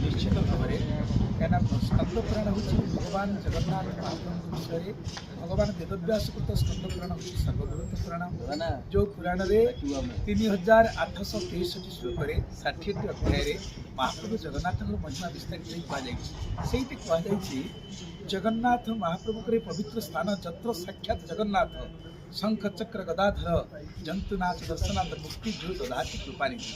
निश्चित भाव में क्या स्कंद पुराण हूँ भगवान जगन्नाथ महाप्रभु विषय भगवान वेदव्यास कृत स्कंद पुराण हूँ सर्वबृहत पुराण जो पुराण में 3863 श्लोक 60 अध्याय महाप्रभु जगन्नाथ महिमा विस्तारित कहुई जगन्नाथ महाप्रभु पवित्र स्थान जत्र साक्षात जगन्नाथ शंख चक्र गदाधर जंतुनाथ दर्शनाथ मुक्ति जो ददाति कृपानिधि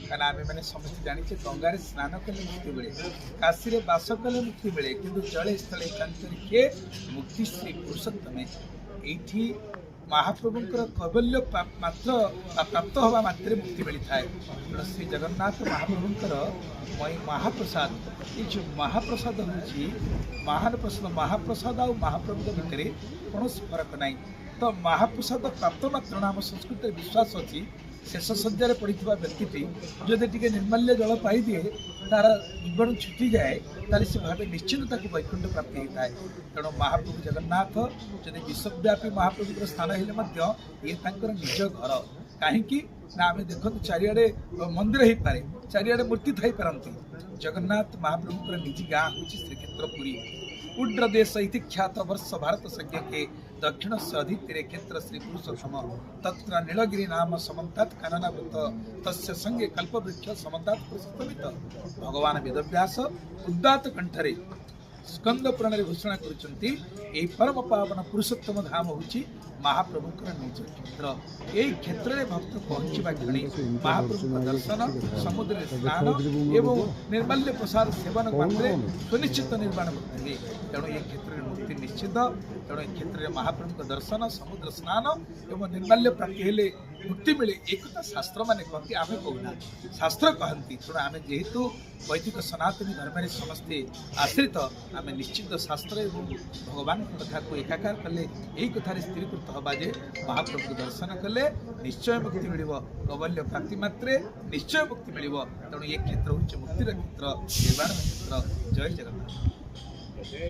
कहना आम मैंने समस्त जाचे गंगार स्नान कले मुक्ति मिले काशी में बास कले मुक्ति मिले किंतु जले स्थले चांचल्ये मुक्ति श्री पुरुषोत्तमे ये महाप्रभुंर कैबल्य मात्र प्राप्त हवा मात्रे मुक्ति मिली था श्री जगन्नाथ महाप्रभुंर महाप्रसाद ये जो महाप्रसाद हूँ महान प्रसाद महाप्रसाद आ महाप्रभु भितर कौन फरक ना तो महाप्रसाद प्राप्त मात्र आम संस्कृत विश्वास अच्छी शेष सज्जार पड़ी व्यक्ति जदि टी निर्माल्य जल पाई दिए तार जीवन छुटी जाए ताले से भाव निश्चित वैकुंठ प्राप्ति होता है तेणु महाप्रभु जगन्नाथ जदि विश्वव्यापी महाप्रभु स्थान हेले ये निज घर कहीं ना आम देखो चारिड़े मंदिर हो पाए चारिड़े मूर्ति थी पारती जगन्नाथ महाप्रभुर निज गाँ हूँ श्रीक्षेत्र पुरी उड्र देश इति ख्यात वर्ष भारत संज्ञ के दक्षिण से अधितीरे क्षेत्र श्री पुरुषोत्तम तत्र नीलगिरी नाम समन्तात् काननावृत तस्य संगे कल्पवृक्ष समन्तात् पुरुषोत्तमित भगवान वेदव्यास उदात्त कंठरे स्कंद पुराण घोषणा करुँच परम पावन पुरुषोत्तम धाम हूँ महाप्रभुंर निज क्षेत्र यही क्षेत्र में भक्त पहुँचा क्षणी महाप्रभु दर्शन समुद्र स्नान एवं निर्माल्य प्रसाद सेवन मात्रे सुनिश्चित निर्माण मुक्ति तेणु ये क्षेत्र में मुक्ति निश्चित तेणु ये क्षेत्र में महाप्रभु दर्शन समुद्र स्नान एवं निर्माल्य प्राप्ति हेले मुक्ति मिले एक शास्त्र मैंने कहती आम कहना शास्त्र कहती तेणु आम जेहेतु वैदिक सनातनी धर्म समस्ते आश्रित आम निश्चित शास्त्र एवं भगवान कथा को एकाकार कले यही कथार स्थिरीकृत हवा जे महाप्रभु दर्शन कले निश्चय मुक्ति मिल कैवल्य प्राप्ति मात्रे निश्चय मुक्ति मिल तेणु ये क्षेत्र हूँ मुक्तिर क्षेत्र निर्माण क्षेत्र जय जगन्नाथ।